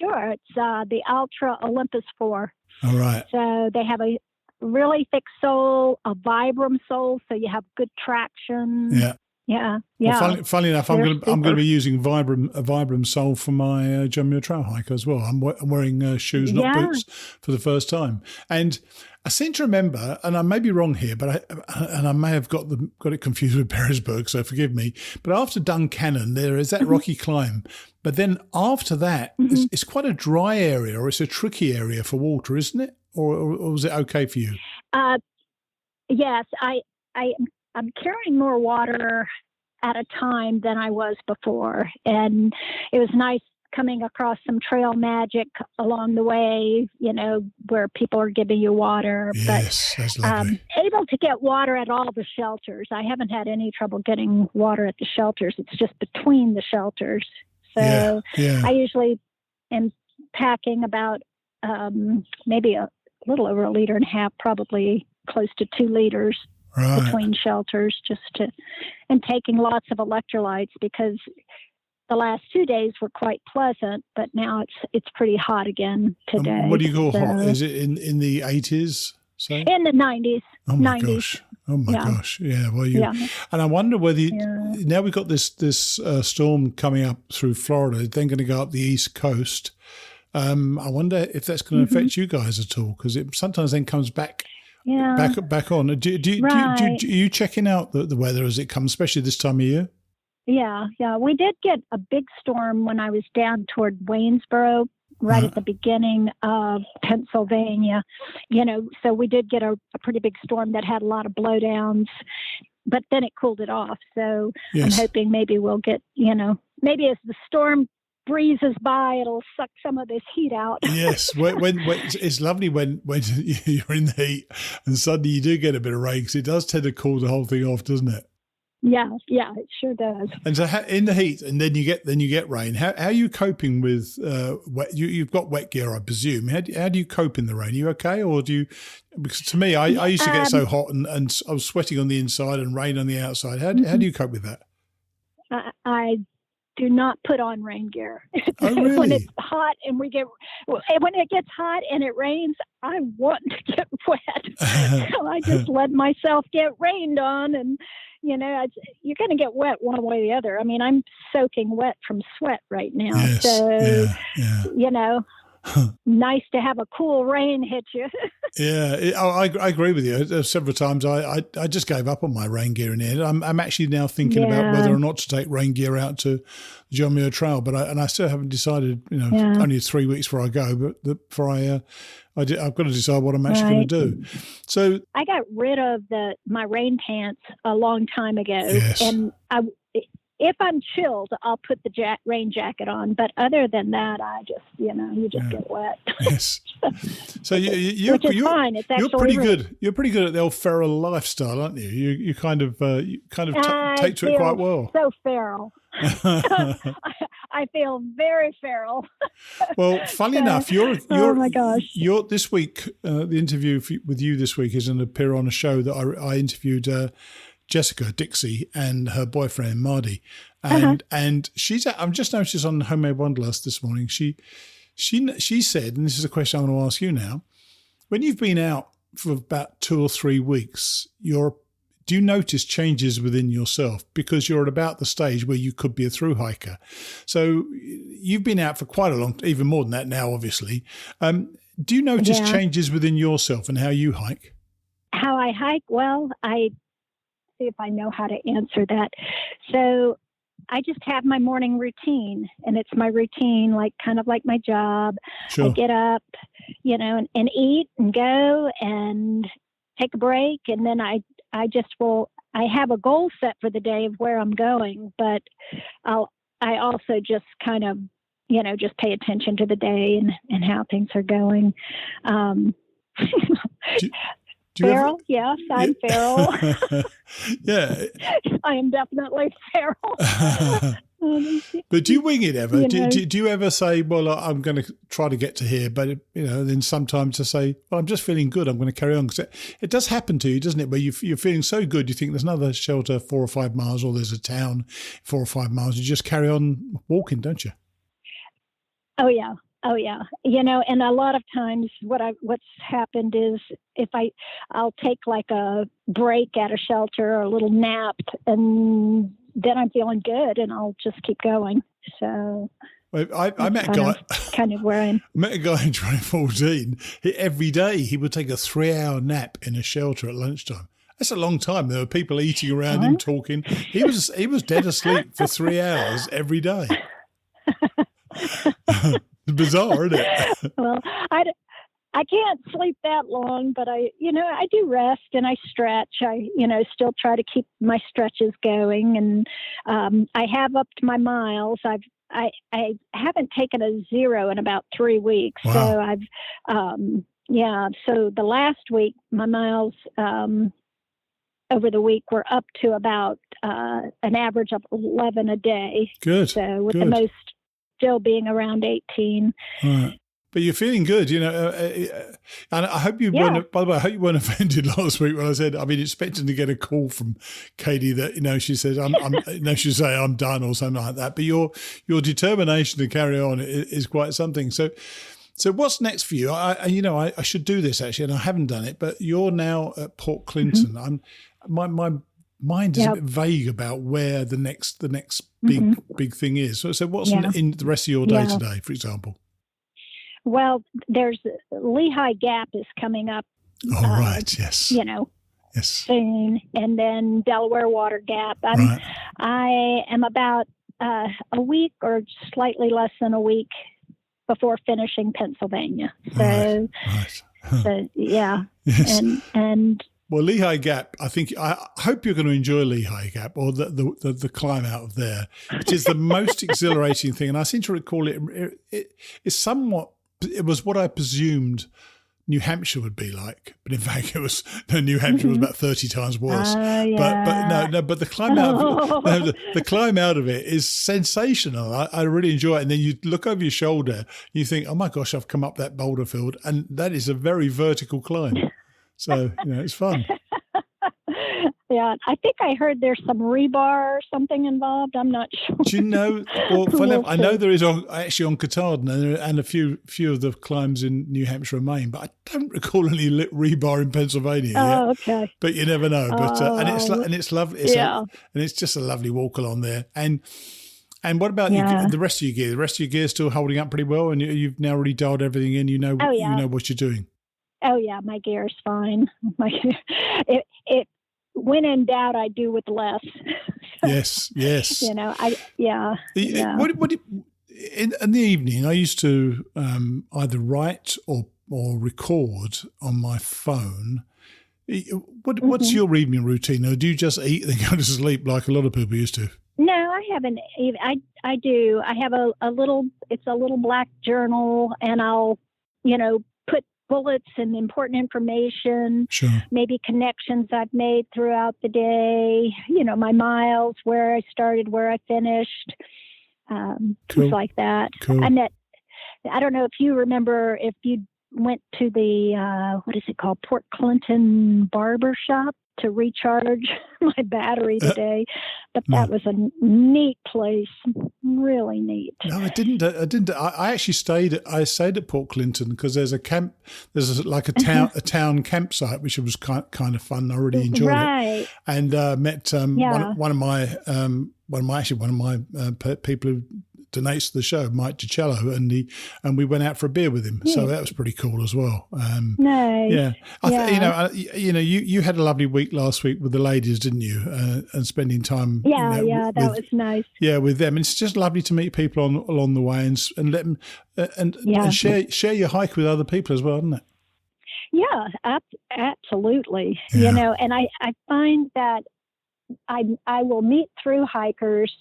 sure. It's the Ultra Olympus 4. All right. So they have a really thick sole, a Vibram sole, so you have good traction. Yeah. Yeah. Well, funny enough, I'm going to be using a Vibram sole for my John Muir Trail hike as well. I'm wearing shoes, not boots, for the first time. And I seem to remember, and I may be wrong here, but I may have got it confused with Petersburg, so forgive me. But after Duncannon, there is that rocky climb. But then after that, it's quite a dry area, or it's a tricky area for water, isn't it? Or was it okay for you? Yes, I'm carrying more water at a time than I was before. And it was nice coming across some trail magic along the way, where people are giving you water. Yes, that's lovely. Able to get water at all the shelters. I haven't had any trouble getting water at the shelters. It's just between the shelters. So I usually am packing about maybe a little over 1.5 liters, probably close to 2 liters. Right. Between shelters, and taking lots of electrolytes, because the last 2 days were quite pleasant, but now it's pretty hot again today. What do you call hot? Is it in the 80s? Say? In the 90s. Oh my gosh! Oh my gosh! Yeah. Well, and I wonder whether now we've got this storm coming up through Florida, then going to go up the East Coast. I wonder if that's going to affect you guys at all, because it sometimes then comes back. Yeah. Back on. Do you checking out the weather as it comes, especially this time of year? Yeah. We did get a big storm when I was down toward Waynesboro, right at the beginning of Pennsylvania. So we did get a pretty big storm that had a lot of blowdowns, but then it cooled it off. So I'm hoping maybe we'll get, maybe as the storm breezes by, it'll suck some of this heat out. Yes, when it's lovely when you're in the heat and suddenly you do get a bit of rain, because it does tend to cool the whole thing off, doesn't it? Yeah, it sure does. And so in the heat, and then you get rain. How are you coping with wet? You've got wet gear, I presume. How do you cope in the rain? Are you okay, or do you? Because to me, I used to get so hot and I was sweating on the inside and rain on the outside. How do you cope with that? I do not put on rain gear. Oh, really? When it's hot and when it gets hot and it rains, I want to get wet. So I just let myself get rained on, and you're going to get wet one way or the other. I mean, I'm soaking wet from sweat right now. Yes. So, nice to have a cool rain hit you. Yeah, I agree with you. Several times I just gave up on my rain gear in the end. I'm actually now thinking about whether or not to take rain gear out to the John Muir Trail, but I still haven't decided. Only 3 weeks before I go, but I've got to decide what I'm actually going to do. So I got rid of my rain pants a long time ago, and if I'm chilled, I'll put the rain jacket on. But other than that, I just, you just get wet. Yes. So you're fine. It's actually pretty good. You're pretty good at the old feral lifestyle, aren't you? You kind of take to it quite well. So feral. I feel very feral. Well, funny enough, oh my gosh, you're this week. The interview with you this week is going to appear on a show that I interviewed. Jessica, Dixie, and her boyfriend MarDe, and she's. I'm just noticed on Homemade Wanderlust this morning. She said, and this is a question I want to ask you now. When you've been out for about 2 or 3 weeks, do you notice changes within yourself because you're at about the stage where you could be a thru-hiker? So you've been out for quite a long, even more than that now, obviously. Do you notice changes within yourself and how you hike? How I hike? Well, if I know how to answer that. So I just have my morning routine, and it's my routine, kind of like my job. Sure. I get up, and eat and go and take a break. And then I have a goal set for the day of where I'm going, but I also just kind of, just pay attention to the day and how things are going. Feral? Yes, I'm feral. Yeah. I am definitely feral. But do you wing it ever? Do you ever say, well, I'm going to try to get to here, but, then sometimes to say, well, I'm just feeling good, I'm going to carry on? Because it does happen to you, doesn't it, where you're feeling so good, you think there's another shelter 4 or 5 miles, or there's a town 4 or 5 miles, you just carry on walking, don't you? Oh, yeah. And a lot of times what's happened is I'll take like a break at a shelter or a little nap, and then I'm feeling good and I'll just keep going. So I met a guy kind of where I met a guy in 2014. Every day he would take a 3-hour nap in a shelter at lunchtime. That's a long time. There were people eating around him, talking. He was dead asleep for 3 hours every day. Bizarre, isn't it? Well, I can't sleep that long, but I do rest and I stretch. I, still try to keep my stretches going, and I have upped my miles. I haven't taken a 0 in about 3 weeks. Wow. So I've, so the last week, my miles over the week were up to about an average of 11 a day. Good. So with the most still being around 18. Right. But you're feeling good, and I hope you weren't. By the way, I hope you weren't offended last week when I said I've been expecting to get a call from Katie that she says she'd say I'm done or something like that. But your determination to carry on is quite something. So what's next for you? I should do this actually, and I haven't done it. But you're now at Port Clinton. Mm-hmm. My mind is a bit vague about where the next big thing is. So what's in the rest of your day today, for example? Well, there's Lehigh Gap is coming up. Oh, right. Yes. Yes. Soon, and then Delaware Water Gap. I am about a week or slightly less than a week before finishing Pennsylvania. So, right. Huh. So yeah. Yes. And well, Lehigh Gap, I hope you're going to enjoy Lehigh Gap, or the climb out of there, which is the most exhilarating thing. And I seem to recall it's somewhat. It was what I presumed New Hampshire would be like, but in fact, New Hampshire was about 30 times worse. But the climb out, the climb out of it is sensational. I really enjoy it. And then you look over your shoulder, you think, oh my gosh, I've come up that boulder field, and that is a very vertical climb. So it's fun. Yeah, I think I heard there's some rebar or something involved. I'm not sure. Do you know? Well, I know there is actually on Katahdin and a few of the climbs in New Hampshire and Maine, but I don't recall any rebar in Pennsylvania. Oh, okay. But you never know. But and it's lovely. And it's just a lovely walk along there. And And what about Yeah. the rest of your gear? The rest of your gear is still holding up pretty well, and you've now really dialed everything in. You know what you're doing. Oh yeah, my gear's fine. It when in doubt, I do with less. Yes. What in the evening, I used to either write or record on my phone. What's your evening routine? Or do you just eat and go to sleep like a lot of people used to? No, I haven't. I do. I have a little. It's a little black journal, and I'll, put bullets and important information. Sure. Maybe connections I've made throughout the day. My miles, where I started, where I finished, Cool. things like that. Cool. I don't know if you remember if you went to the what is it called, Port Clinton Barber Shop to recharge my battery today, but that was a neat place, really neat. No, I didn't. I actually stayed at Port Clinton because there's a camp. There's like a town campsite, which was kind of fun. I really enjoyed it, and met one of my people who donates to the show, Mike DiCello, and we went out for a beer with him. So that was pretty cool as well. Nice. Yeah. You had a lovely week last week with the ladies, didn't you? And spending time. That was nice. Yeah, with them. And it's just lovely to meet people along the way and let them and share your hike with other people as well, isn't it? Yeah, absolutely. Yeah. And I find that I will meet through hikers.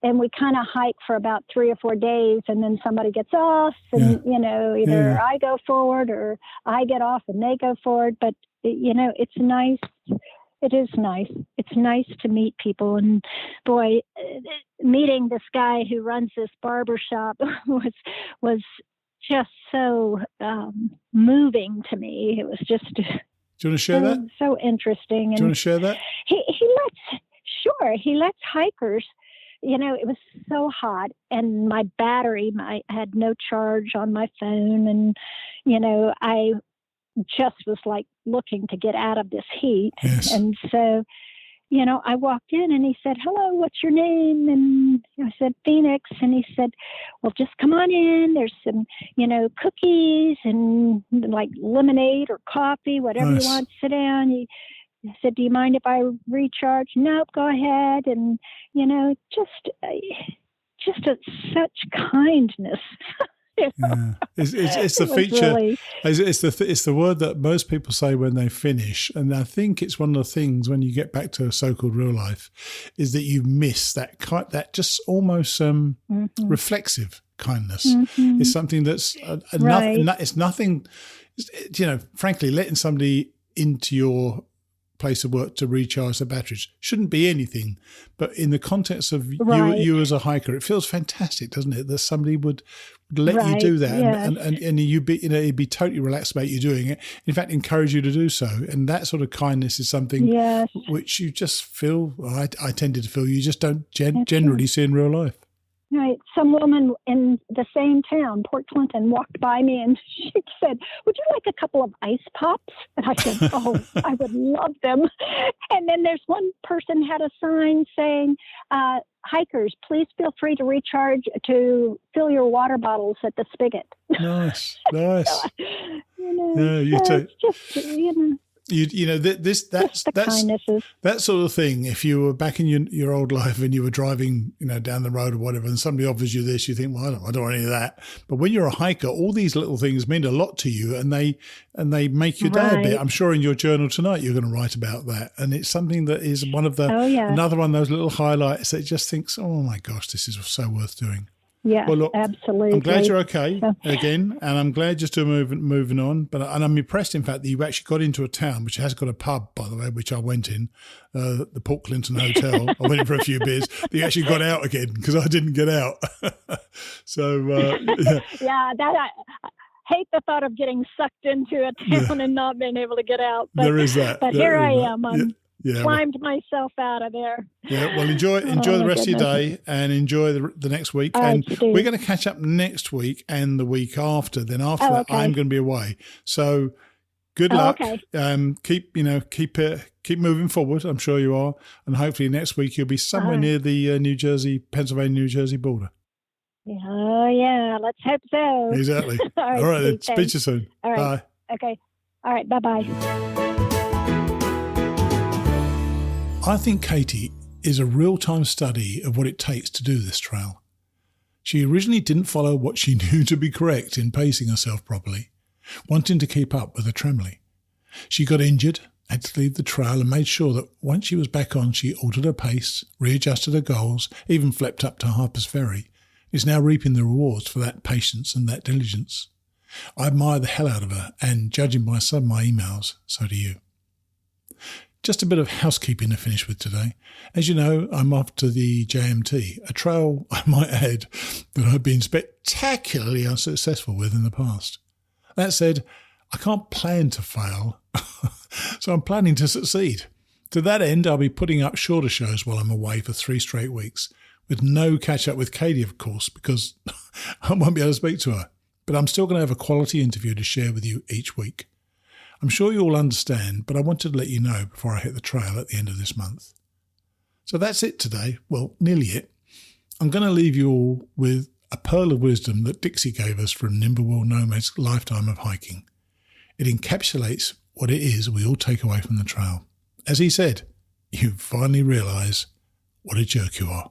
And we kind of hike for about 3 or 4 days, and then somebody gets off, and either I go forward or I get off and they go forward. But it's nice. It is nice. It's nice to meet people, and boy, meeting this guy who runs this barber shop was just so moving to me. It was just. Do you want to share that? So interesting. Do you want to share that? He lets hikers. It was so hot, and my battery, I had no charge on my phone, and, I just was like looking to get out of this heat. Yes. And so, I walked in and he said, "Hello, what's your name?" And I said, "Phoenix." And he said, "Well, just come on in. There's some, cookies and like lemonade or coffee, whatever you want. Sit down." He said, "Do you mind if I recharge?" "Nope, go ahead." And, such kindness. Yeah. It's the feature. Really, it's the word that most people say when they finish, and I think it's one of the things when you get back to so-called real life, is that you miss that just almost reflexive kindness. Mm-hmm. It's something that's it's nothing. Frankly, letting somebody into your place of work to recharge the batteries shouldn't be anything, but in the context of you as a hiker, it feels fantastic, doesn't it, that somebody would let you do that, and you'd be totally relaxed about you doing it, in fact encourage you to do so. And that sort of kindness is something which you just feel, I tended to feel, you just don't generally see in real life. Right. Some woman in the same town, Port Clinton, walked by me and she said, "Would you like a couple of ice pops?" And I said, "Oh, I would love them." And then there's one person had a sign saying, "Hikers, please feel free to to fill your water bottles at the spigot." Nice. You too. It's just, That's that sort of thing. If you were back in your old life and you were driving, down the road or whatever, and somebody offers you this, you think, well, I don't want any of that. But when you're a hiker, all these little things mean a lot to you, and they make your day a bit. I'm sure in your journal tonight you're going to write about that, and it's something that is one of the another one of those little highlights that just thinks, oh my gosh, this is so worth doing. Yeah, well, look, absolutely. I'm glad you're okay again, and I'm glad you're still moving on. And I'm impressed, in fact, that you actually got into a town which has got a pub, by the way, which I went in, the Port Clinton Hotel. I went in for a few beers. You actually got out again because I didn't get out. So I hate the thought of getting sucked into a town and not being able to get out. But, there is that. But here I am. Climbed myself out of there. Yeah, well, enjoy the rest of your day and enjoy the next week. And we're going to catch up next week and the week after. Then after that, I'm going to be away. So Good luck. Okay. Keep moving forward. I'm sure you are. And hopefully next week you'll be somewhere near the Pennsylvania-New Jersey border. Oh, yeah. Let's hope so. Exactly. All right then. Steve, Speak thanks. to you soon. All right. Bye. Okay. All right. Bye-bye. I think Katie is a real-time study of what it takes to do this trail. She originally didn't follow what she knew to be correct in pacing herself properly, wanting to keep up with her tremly. She got injured, had to leave the trail, and made sure that once she was back on, she altered her pace, readjusted her goals, even flepped up to Harper's Ferry, is now reaping the rewards for that patience and that diligence. I admire the hell out of her, and judging by some of my emails, so do you. Just a bit of housekeeping to finish with today. As you know, I'm off to the JMT, a trail, I might add, that I've been spectacularly unsuccessful with in the past. That said, I can't plan to fail, so I'm planning to succeed. To that end, I'll be putting up shorter shows while I'm away for 3 straight weeks, with no catch-up with Katie, of course, because I won't be able to speak to her. But I'm still going to have a quality interview to share with you each week. I'm sure you all understand, but I wanted to let you know before I hit the trail at the end of this month. So that's it today. Well, nearly it. I'm going to leave you all with a pearl of wisdom that Dixie gave us from Nimblewell Nomad's lifetime of hiking. It encapsulates what it is we all take away from the trail. As he said, you finally realise what a jerk you are.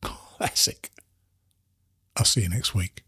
Classic. I'll see you next week.